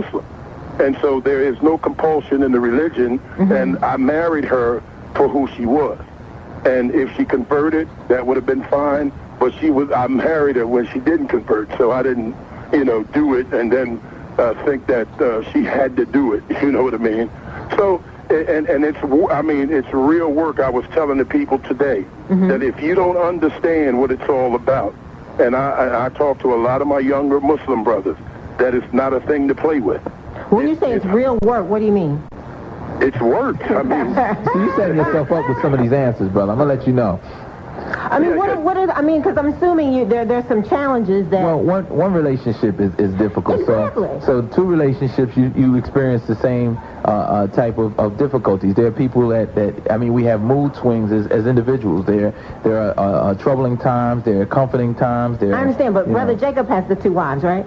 Muslim. And so there is no compulsion in the religion, and I married her for who she was. And if she converted, that would have been fine, but I married her when she didn't convert, so I didn't, do it and then think that she had to do it, you know what I mean? So, and it's real work. I was telling the people today that if you don't understand what it's all about, and I talk to a lot of my younger Muslim brothers, that it's not a thing to play with. When you say it's real work, what do you mean? It's work. I mean, so you're setting yourself up with some of these answers, brother. I'm gonna let you know. I mean, because I'm assuming there's some challenges that. Well, one relationship is difficult. Exactly. So two relationships, you experience the same type of difficulties. There are people that we have mood swings as individuals. There are troubling times. There are comforting times. I understand, but Brother Jacob has the 2 wives, right?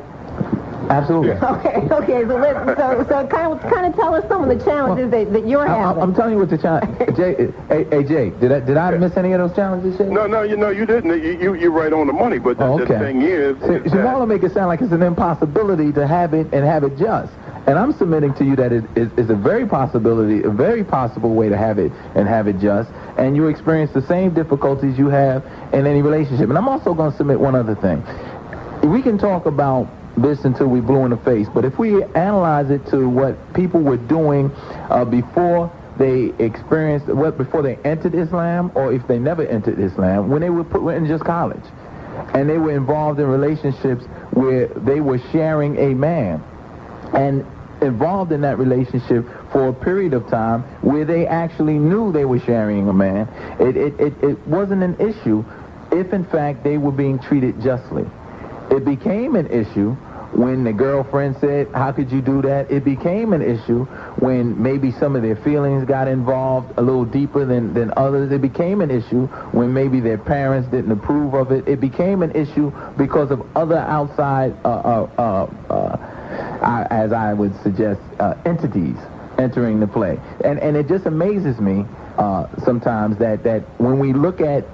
Absolutely. Okay. So kind of tell us some of the challenges that you're having. I'm telling you what the challenge. Jay, did I miss any of those challenges? Jay? No, you didn't. You're right on the money. But the thing is, you want to make it sound like it's an impossibility to have it and have it just. And I'm submitting to you that it is a very possible way to have it and have it just. And you experience the same difficulties you have in any relationship. And I'm also going to submit one other thing. We can talk about this until we blue in the face, but if we analyze it to what people were doing before they before they entered Islam, or if they never entered Islam, when they were in just college, and they were involved in relationships where they were sharing a man, and involved in that relationship for a period of time where they actually knew they were sharing a man, it wasn't an issue if in fact they were being treated justly. It became an issue when the girlfriend said, how could you do that? It became an issue when maybe some of their feelings got involved a little deeper than others. It became an issue when maybe their parents didn't approve of it. It became an issue because of other outside, as I would suggest, entities entering the play. And it just amazes me sometimes that when we look at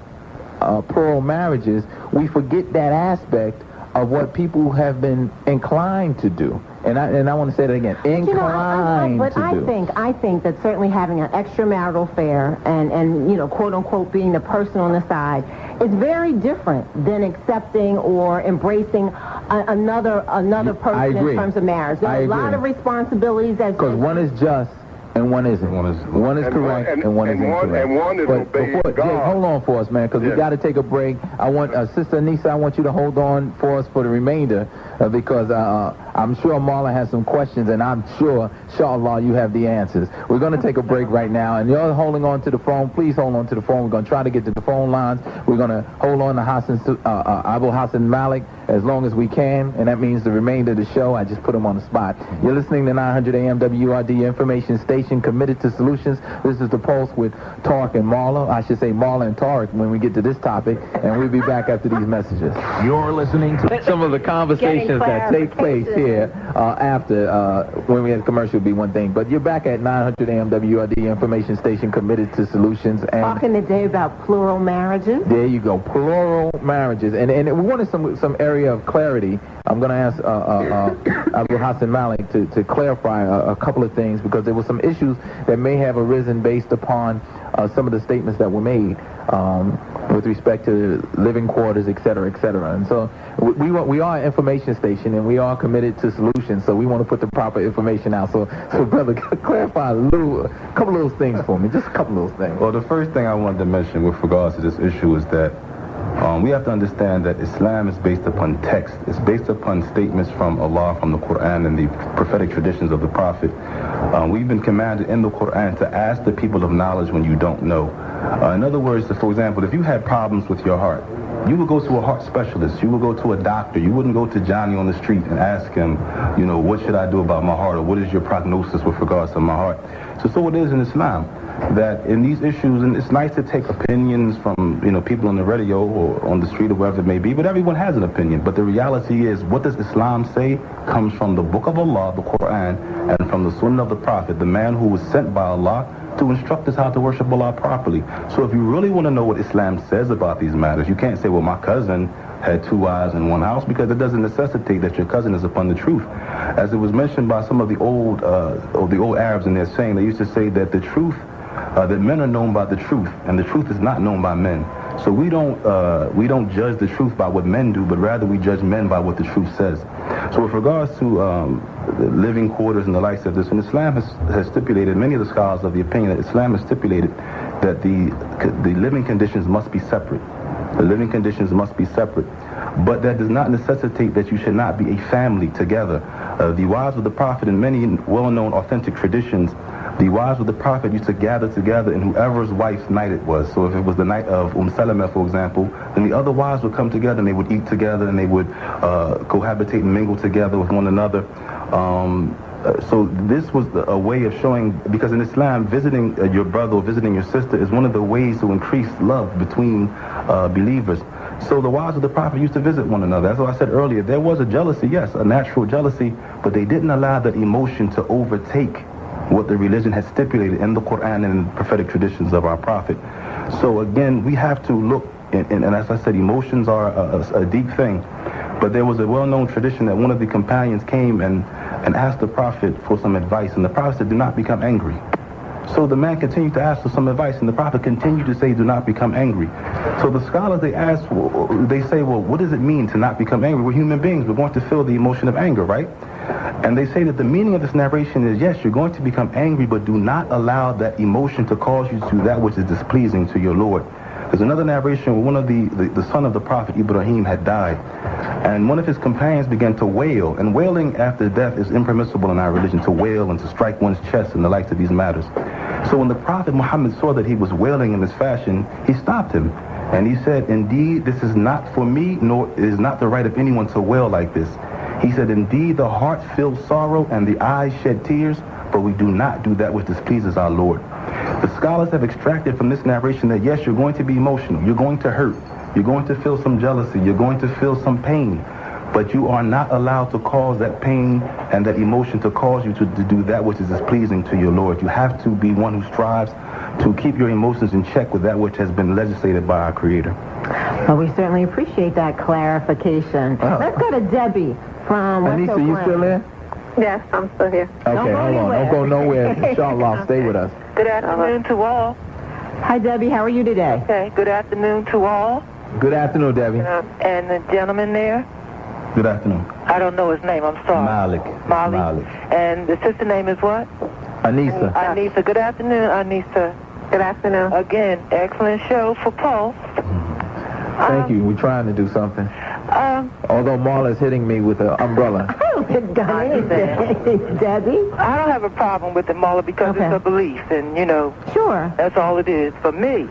plural marriages, we forget that aspect of what people have been inclined to do. And I want to say that again, inclined to do. I think that certainly having an extramarital affair and quote unquote being the person on the side is very different than accepting or embracing another person in terms of marriage. There are a lot of responsibilities because one is just and one isn't. One is correct and one is incorrect. And one is obeying God. Jay, hold on for us, man, because we got to take a break. I want Sister Anissa, I want you to hold on for us for the remainder because I'm sure Marlon has some questions, and I'm sure, inshallah, you have the answers. We're going to take a break right now, and you're holding on to the phone. Please hold on to the phone. We're going to try to get to the phone lines. We're going to hold on to Abul-Hasan Maalik as long as we can, and that means the remainder of the show. I just put him on the spot. You're listening to 900 AM WURD, information station committed to solutions. This is The Pulse with Tariq and Marla. I should say Marla and Tariq when we get to this topic, and we'll be back after these messages. You're listening to some of the conversations that take place here after when we had commercial would be one thing, but you're back at 900 AM WURD, information station committed to solutions. And talking today about plural marriages. There you go, plural marriages, and we wanted some area of clarity. I'm going to ask Abul-Hasan Maalik to clarify a couple of things, because there were some issues that may have arisen based upon some of the statements that were made with respect to living quarters, et cetera, et cetera. And so we are an information station, and we are committed to solutions, so we want to put the proper information out. So brother, clarify a couple of those things for me, just a couple of those things. Well, the first thing I wanted to mention with regards to this issue is that we have to understand that Islam is based upon text. It's based upon statements from Allah, from the Quran, and the prophetic traditions of the Prophet. We've been commanded in the Quran to ask the people of knowledge when you don't know. In other words, for example, if you had problems with your heart, you would go to a heart specialist. You would go to a doctor. You wouldn't go to Johnny on the street and ask him, what should I do about my heart, or what is your prognosis with regards to my heart? So it is in Islam that in these issues, and it's nice to take opinions from people on the radio or on the street or wherever it may be, but everyone has an opinion. But the reality is, what does Islam say comes from the book of Allah, the Quran, and from the Sunnah of the Prophet, the man who was sent by Allah to instruct us how to worship Allah properly. So if you really want to know what Islam says about these matters, you can't say, well, my cousin had 2 wives in one house, because it doesn't necessitate that your cousin is upon the truth. As it was mentioned by some of the old Arabs in their saying, they used to say that the truth, that men are known by the truth, and the truth is not known by men. So we don't judge the truth by what men do, but rather we judge men by what the truth says. So with regards to the living quarters and the likes of this, and Islam has stipulated, many of the scholars of the opinion that Islam has stipulated that the living conditions must be separate. The living conditions must be separate. But that does not necessitate that you should not be a family together. The wives of the Prophet, in many well-known authentic traditions, the wives of the Prophet used to gather together in whoever's wife's night it was. So if it was the night of Salama, for example, then the other wives would come together and they would eat together and they would cohabitate and mingle together with one another. So this was a way of showing, because in Islam, visiting your brother or visiting your sister is one of the ways to increase love between believers. So the wives of the Prophet used to visit one another. That's what I said earlier. There was a jealousy, yes, a natural jealousy, but they didn't allow that emotion to overtake what the religion has stipulated in the Quran and in the prophetic traditions of our Prophet. So again, we have to look, and as I said, emotions are a deep thing. But there was a well-known tradition that one of the companions came and asked the Prophet for some advice, and the Prophet said, do not become angry. So the man continued to ask for some advice, and the Prophet continued to say, do not become angry. So the scholars, they say, well, what does it mean to not become angry? We're human beings. We're going to feel the emotion of anger, right? And they say that the meaning of this narration is, yes, you're going to become angry, but do not allow that emotion to cause you to do that which is displeasing to your Lord. There's another narration where one of the son of the Prophet Ibrahim had died, and one of his companions began to wail, and wailing after death is impermissible in our religion, to wail and to strike one's chest and the likes of these matters. So when the Prophet Muhammad saw that he was wailing in this fashion, he stopped him, and he said, indeed, this is not for me, nor is not the right of anyone to wail like this. He said, indeed, the heart feels sorrow and the eyes shed tears, but we do not do that which displeases our Lord. The scholars have extracted from this narration that, yes, you're going to be emotional, you're going to hurt, you're going to feel some jealousy, you're going to feel some pain, but you are not allowed to cause that pain and that emotion to cause you to do that which is displeasing to your Lord. You have to be one who strives to keep your emotions in check with that which has been legislated by our Creator. Well, we certainly appreciate that clarification. Let's go to Debbie from West Anissa, you still there? Yes, I'm still here. Okay, hold on. Don't go nowhere. Inshallah, stay with us. Good afternoon to all. Hi, Debbie. How are you today? Okay, good afternoon to all. Good afternoon, Debbie. And the gentleman there, Good afternoon. I don't know his name, I'm sorry. Malik. And the sister name is what? Anissa. Anissa. Good afternoon, Anissa. Good afternoon. Again, excellent show for Pulse. Thank you. We're trying to do something. Although Marla's hitting me with an umbrella. I haven't done anything, Debbie. I don't have a problem with it, Marla, because it's a belief, and, Sure. that's all it is for me.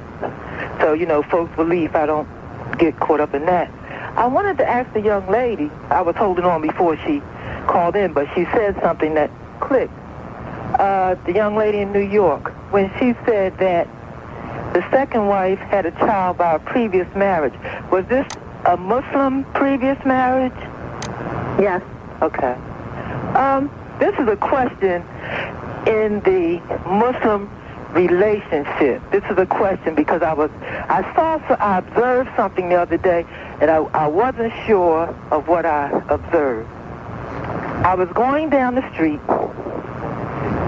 So, folks' belief, I don't get caught up in that. I wanted to ask the young lady, I was holding on before she called in, but she said something that clicked. The young lady in New York, when she said that the second wife had a child by a previous marriage, was this a Muslim previous marriage? Yes. Okay. This is a question in the Muslim relationship. This is a question because I observed something the other day, and I wasn't sure of what I observed. I was going down the street,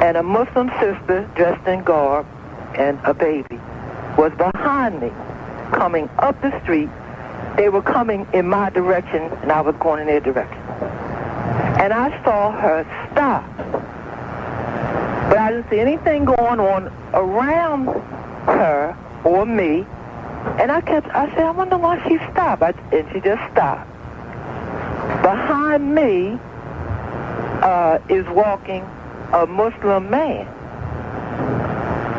and a Muslim sister dressed in garb and a baby was behind me, coming up the street. They were coming in my direction, and I was going in their direction. And I saw her stop. But I didn't see anything going on around her or me. And I said, I wonder why she stopped. And she just stopped. Behind me is walking a Muslim man.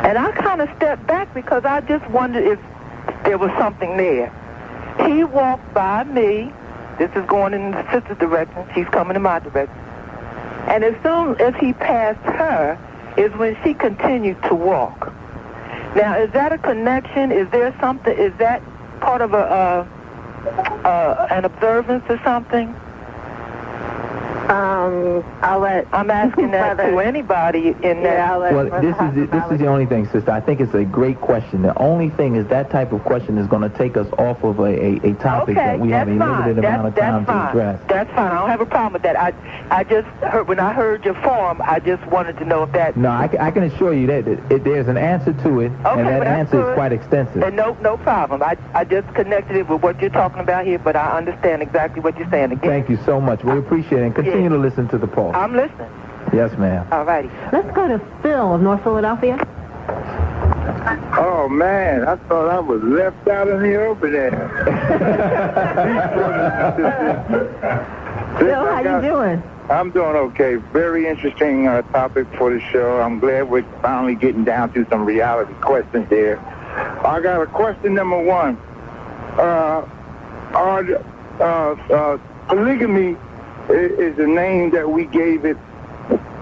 And I kind of stepped back because I just wondered if there was something there. He walked by me. This is going in the sister's direction. She's coming in my direction. And as soon as he passed her is when she continued to walk. Now, is that a connection? Is there something? Is that part of an observance or something? I'm asking that to anybody in that. Well, this is the only thing, sister. I think it's a great question. The only thing is that type of question is going to take us off of a topic that we have a limited amount of time to address. That's fine. I don't have a problem with that. I just heard, when I heard your form, I just wanted to know if that... No, I can assure you that there's an answer to it, and that answer is quite extensive. And no problem. I just connected it with what you're talking about here, but I understand exactly what you're saying again. Thank you so much. We appreciate it, and continue to listen to the poll. I'm listening. Yes, ma'am. All righty. Let's go to Phil of North Philadelphia. Oh, man, I thought I was left out in the open there. Phil, how you doing? I'm doing okay. Very interesting topic for the show. I'm glad we're finally getting down to some reality questions there. I got a question number one. Polygamy is the name that we gave it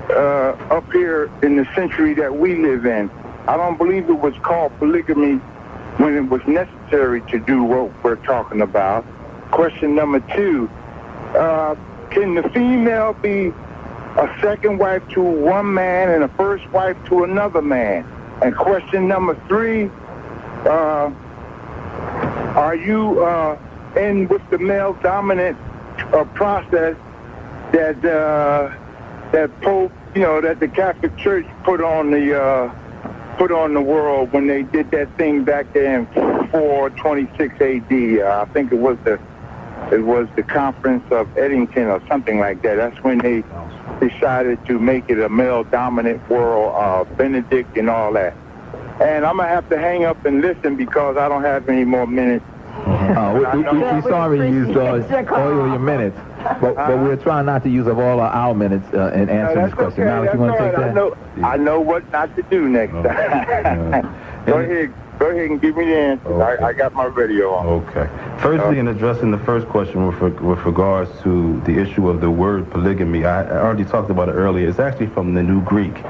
up here in the century that we live in. I don't believe it was called polygamy when it was necessary to do what we're talking about. Question number two, can the female be a second wife to one man and a first wife to another man? And question number three, are you in with the male dominant process that Pope, that the Catholic Church put on the world when they did that thing back there in 426 A.D. I think it was the Conference of Eddington or something like that. That's when they decided to make it a male dominant world, Benedict and all that. And I'm gonna have to hang up and listen because I don't have any more minutes. We're sorry you used all your minutes, but we're trying not to use up all our minutes in answering this question. Okay, Malik, you want to take that? I know what not to do next time. Go ahead and give me the answer. Okay. I got my radio on. Okay. Firstly, in addressing the first question with regards to the issue of the word polygamy, I already talked about it earlier. It's actually from the New Greek,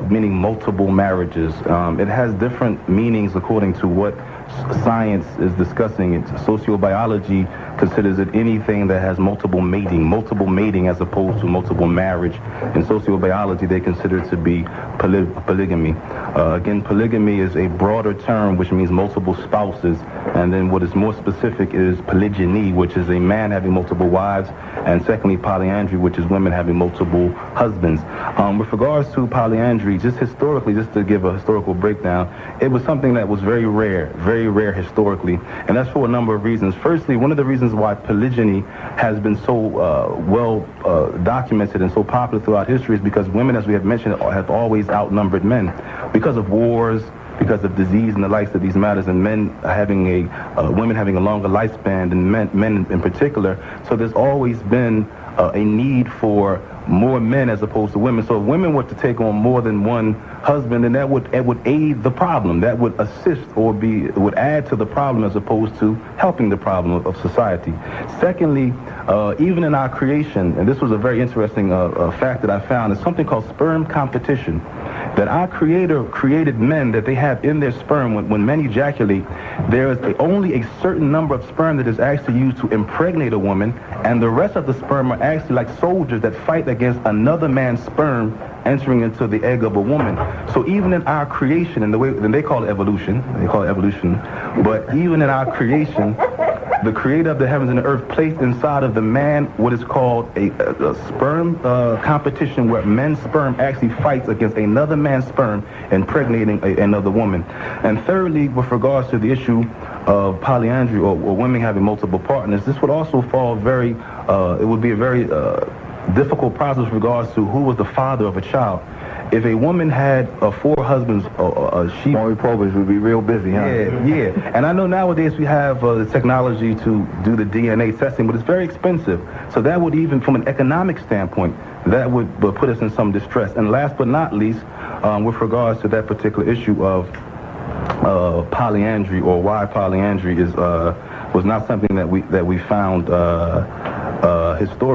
meaning multiple marriages. It has different meanings according to what science is discussing. Sociobiology considers it anything that has multiple mating as opposed to multiple marriage. In sociobiology, they consider it to be polygamy. Again, polygamy is a broader term which means multiple spouses, and then what is more specific is polygyny, which is a man having multiple wives, and secondly, polyandry, which is women having multiple husbands. With regards to polyandry, just historically, just to give a historical breakdown, it was something that was very rare historically, and that's for a number of reasons. Firstly, one of the reasons why polygyny has been so well documented and so popular throughout history is because women, as we have mentioned, have always outnumbered men because of wars, because of disease and the likes of these matters, and women having a longer lifespan than men in particular. So there's always been a need for more men as opposed to women. So if women were to take on more than one husband, then that would aid the problem. That would assist or would add to the problem as opposed to helping the problem of society. Secondly, even in our creation, and this was a very interesting fact that I found, is something called sperm competition. That our Creator created men that they have in their sperm. When men ejaculate, there is only a certain number of sperm that is actually used to impregnate a woman, and the rest of the sperm are actually like soldiers that fight against another man's sperm entering into the egg of a woman. So even in our creation, in the way, then they call it evolution, but even in our creation, the Creator of the heavens and the earth placed inside of the man what is called a sperm competition, where men's sperm actually fights against another man's sperm, impregnating another woman. And thirdly, with regards to the issue of polyandry or women having multiple partners, this would also fall it would be a very difficult process with regards to who was the father of a child. If a woman had 4 husbands, she... Maury Povich would be real busy, huh? Yeah. And I know nowadays we have the technology to do the DNA testing, but it's very expensive. So that would, even from an economic standpoint, that would put us in some distress. And last but not least, with regards to that particular issue of polyandry, or why polyandry was not something that we found historically.